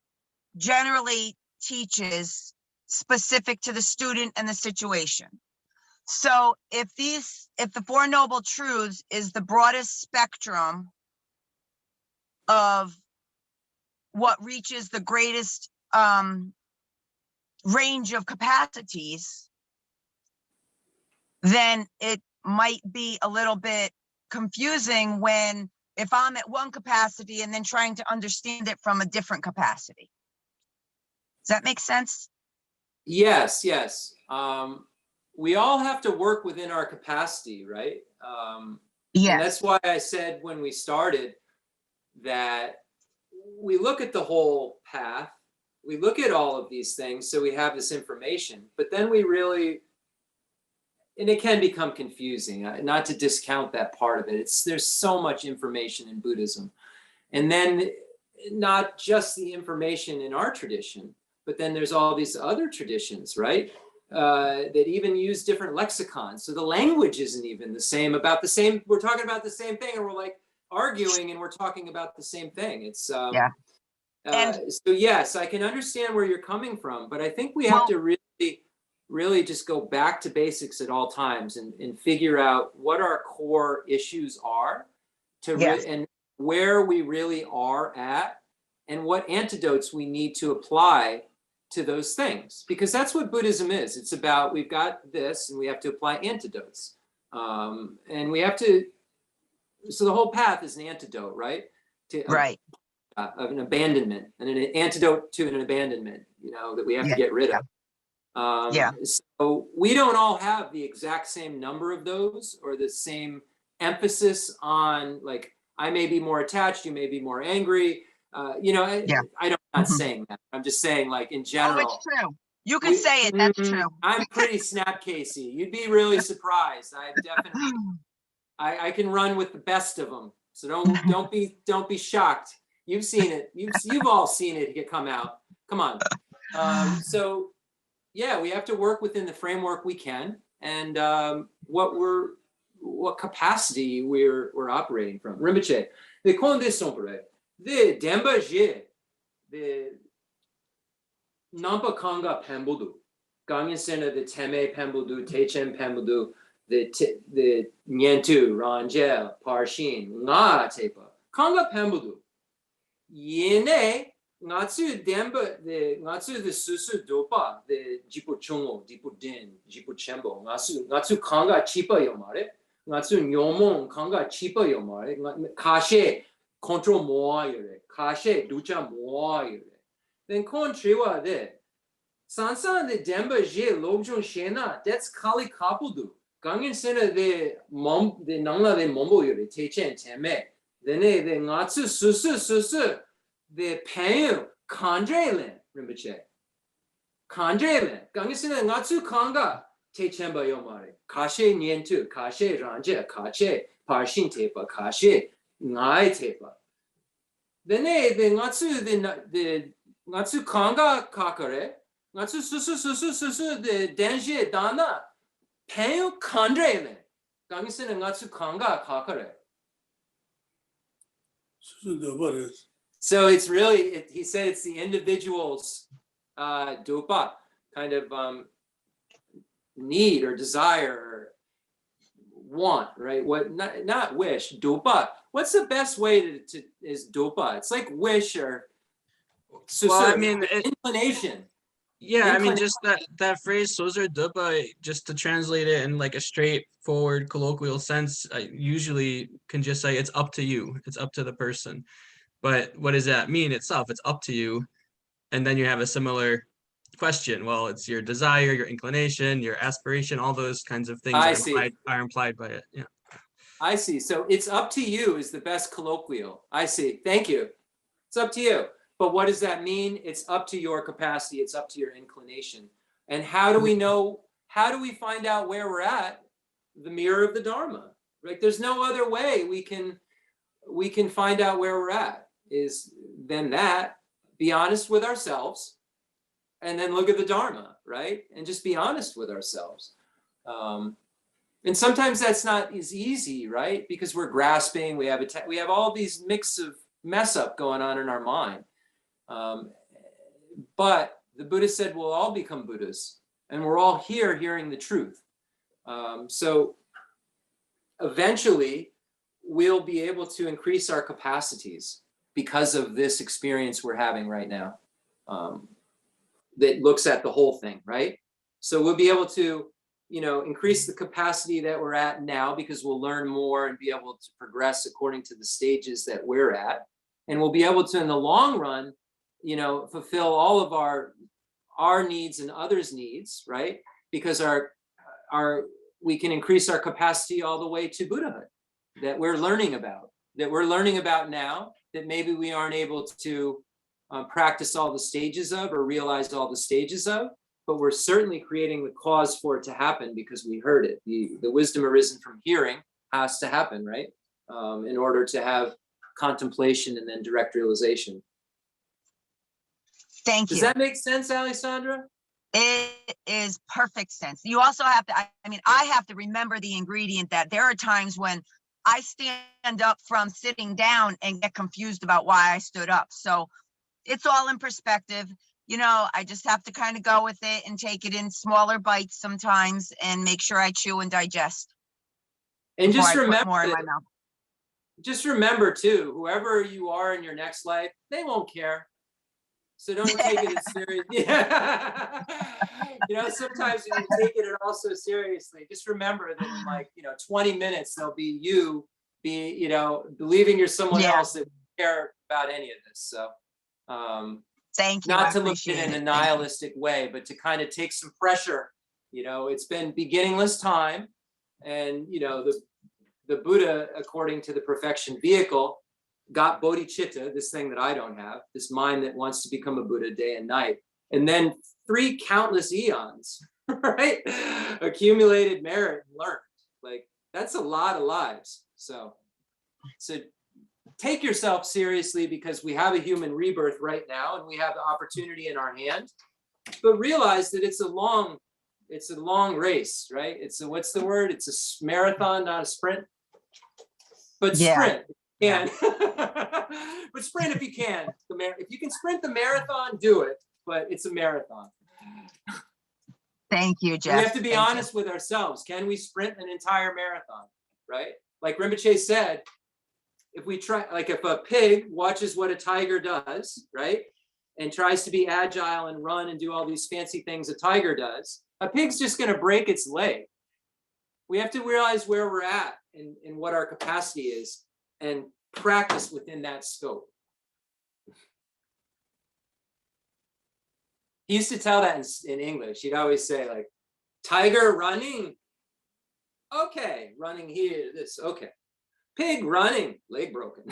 generally teaches specific to the student and the situation. So if the Four Noble Truths is the broadest spectrum of what reaches the greatest range of capacities, then it might be a little bit confusing if I'm at one capacity and then trying to understand it from a different capacity. Does that make sense? Yes. We all have to work within our capacity, right? Yes. And that's why I said when we started that we look at the whole path, we look at all of these things, so we have this information, but then we really, and it can become confusing, not to discount that part of it. There's so much information in Buddhism. And then not just the information in our tradition, but then there's all these other traditions, right? that even use different lexicons. So the language isn't even the same about the same, we're talking about the same thing, and we're like arguing and we're talking about the same thing. It's, Yeah. so yes, I can understand where you're coming from, but I think we have to really just go back to basics at all times and figure out what our core issues are and where we really are at and what antidotes we need to apply to those things, because that's what Buddhism is. It's about, we've got this and we have to apply antidotes. And we have to, so the whole path is an antidote, right? Right. Of an abandonment and an antidote to an abandonment, you know, that we have to get rid of. So we don't all have the exact same number of those or the same emphasis on, like, I may be more attached, you may be more angry. You know, I'm not saying that. I'm just saying, like, in general. Oh, it's true. You can say it. That's true. I'm pretty snapcasey. You'd be really surprised. I definitely, I can run with the best of them. So don't be shocked. You've seen it. You've all seen it come out. Come on. So yeah, we have to work within the framework we can, and what capacity we're operating from. Rinpoche, the condition pour the demba je the nampa kanga pembudu gangen sena the teme pembudu techen pembudu the nyentu rangel parshin nga tepa kanga pembudu yene ngatsu demba the susu dopa the jipu chongo jipu din jipu chembo ngatsu kanga chipa yomare ngatsu nyomon kanga chipa yomare kashe control moa yore kashe ducha moa yore then kon triwa de sansan the demba je lobjong shena that's kali kapudu gangen sena the nangla de mombo yore techen teme then the ngatsu susu the pen kandrelen rinpoche kandrelen gangen sena ngatsu kanga techemba yomare kashe nyentu kashe ranje kashe parshin tepa kashe ngai tepa then the ngatsu kanga kakare ngatsu susu the denje dana pen kandrelen gangen sena ngatsu kanga kakare. So it's really, he said it's the individual's dupa, kind of need or desire or want, right? What not wish, dupa. What's the best way to is dupa? It's like wish or well, I mean, inclination. Yeah, I mean, just that phrase "sozar dupa," just to translate it in like a straightforward colloquial sense, I usually can just say it's up to you. It's up to the person. But what does that mean itself? It's up to you. And then you have a similar question. Well, it's your desire, your inclination, your aspiration, all those kinds of things are implied by it. Yeah. I see. So it's up to you is the best colloquial. I see. Thank you. It's up to you. But what does that mean? It's up to your capacity. It's up to your inclination. And how do we know, how do we find out where we're at? The mirror of the Dharma, right? There's no other way we can find out where we're at is than that. Be honest with ourselves and then look at the Dharma, right? And just be honest with ourselves. And sometimes that's not as easy, right? Because we're grasping, we have all these mix of mess up going on in our mind. But the Buddha said we'll all become Buddhas and we're all here hearing the truth. So eventually we'll be able to increase our capacities because of this experience we're having right now that looks at the whole thing, right? So we'll be able to, increase the capacity that we're at now because we'll learn more and be able to progress according to the stages that we're at. And we'll be able to, in the long run, fulfill all of our needs and others' needs, right? Because we can increase our capacity all the way to Buddhahood that we're learning about now, that maybe we aren't able to practice all the stages of or realize all the stages of, but we're certainly creating the cause for it to happen because we heard it. The wisdom arisen from hearing has to happen, right? In order to have contemplation and then direct realization. Thank you. Does that make sense, Alessandra? It is perfect sense. You also have to, I mean, I have to remember the ingredient that there are times when I stand up from sitting down and get confused about why I stood up. So it's all in perspective. You know, I just have to kind of go with it and take it in smaller bites sometimes and make sure I chew and digest. And just before I put remember, more in my mouth. just remember too, whoever you are in your next life, they won't care. So don't take it as serious. Yeah. You know, sometimes when you take it all so seriously, just remember that in like, 20 minutes, there'll be you believing you're someone else that won't care about any of this. So Thank you. not to look at it in a nihilistic way, but to kind of take some pressure. It's been beginningless time. And, the Buddha, according to the perfection vehicle, got bodhicitta, this thing that I don't have, this mind that wants to become a Buddha day and night. And then 3 countless eons, right? Accumulated merit and learned. Like, that's a lot of lives. So take yourself seriously, because we have a human rebirth right now and we have the opportunity in our hand. But realize that it's a long race, right? What's the word? It's a marathon, not a sprint. But sprint. Yeah. But sprint if you can. If you can sprint the marathon, do it. But it's a marathon. Thank you, Jeff. We have to be honest with ourselves. Can we sprint an entire marathon? Right? Like Rinpoche said, if a pig watches what a tiger does, right, and tries to be agile and run and do all these fancy things a tiger does, a pig's just going to break its leg. We have to realize where we're at and what our capacity is, and practice within that scope. He used to tell that in English. He'd always say, like, tiger running. Okay, running here, this, okay. Pig running, leg broken.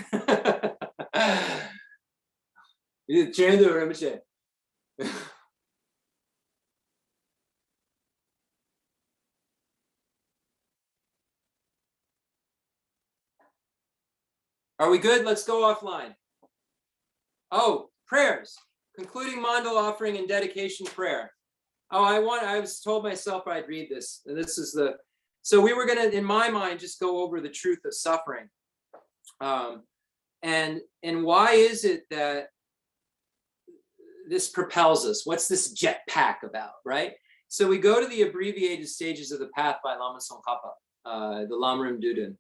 Are we good? Let's go offline. Oh, prayers. Concluding mandal offering and dedication prayer. Oh, I was told myself I'd read this. And this is so we were gonna, in my mind, just go over the truth of suffering. And why is it that this propels us? What's this jetpack about, right? So we go to the abbreviated stages of the path by Lama Tsongkhapa, the Lamrim Duden.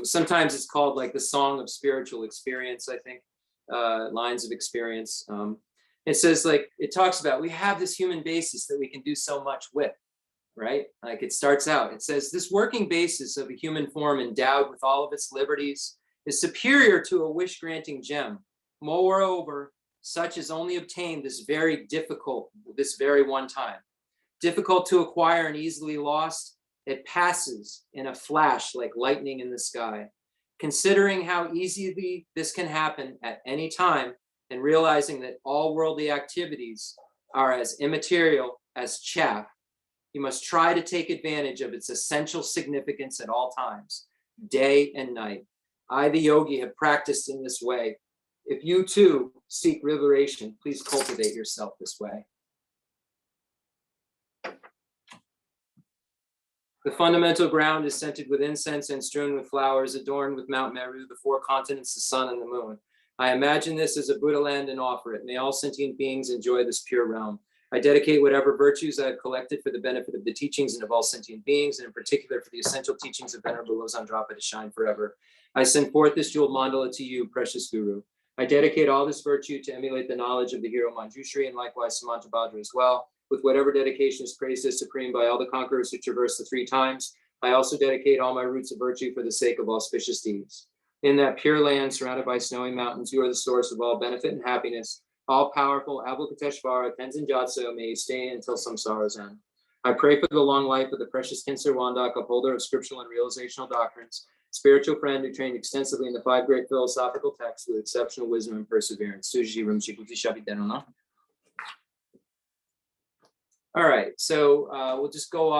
Sometimes it's called like the Song of Spiritual Experience, I think, lines of experience. It says, like, it talks about, we have this human basis that we can do so much with, right? Like, it starts out, it says, this working basis of a human form endowed with all of its liberties is superior to a wish-granting gem. Moreover, such is only obtained this very one time. Difficult to acquire and easily lost, it passes in a flash like lightning in the sky. Considering how easily this can happen at any time, and realizing that all worldly activities are as immaterial as chaff, you must try to take advantage of its essential significance at all times, day and night. I, the yogi, have practiced in this way. If you too seek liberation, please cultivate yourself this way. The fundamental ground is scented with incense and strewn with flowers, adorned with Mount Meru, the 4 continents, the sun, and the moon. I imagine this as a Buddha land and offer it. May all sentient beings enjoy this pure realm. I dedicate whatever virtues I have collected for the benefit of the teachings and of all sentient beings, and in particular for the essential teachings of Venerable Lobsang Drakpa to shine forever. I send forth this jeweled mandala to you, precious Guru. I dedicate all this virtue to emulate the knowledge of the hero Manjushri, and likewise Samantabhadra as well. With whatever dedication is praised as supreme by all the conquerors who traverse the 3 times, I also dedicate all my roots of virtue for the sake of auspicious deeds. In that pure land surrounded by snowy mountains, you are the source of all benefit and happiness. All-powerful Avalokiteshvara, Tenzin Gyatso, may you stay until samsara's end. I pray for the long life of the precious Khensur Wandak, upholder of scriptural and realizational doctrines, spiritual friend who trained extensively in the 5 great philosophical texts with exceptional wisdom and perseverance. Suji Rinpoche Lobsang. All right, so we'll just go off.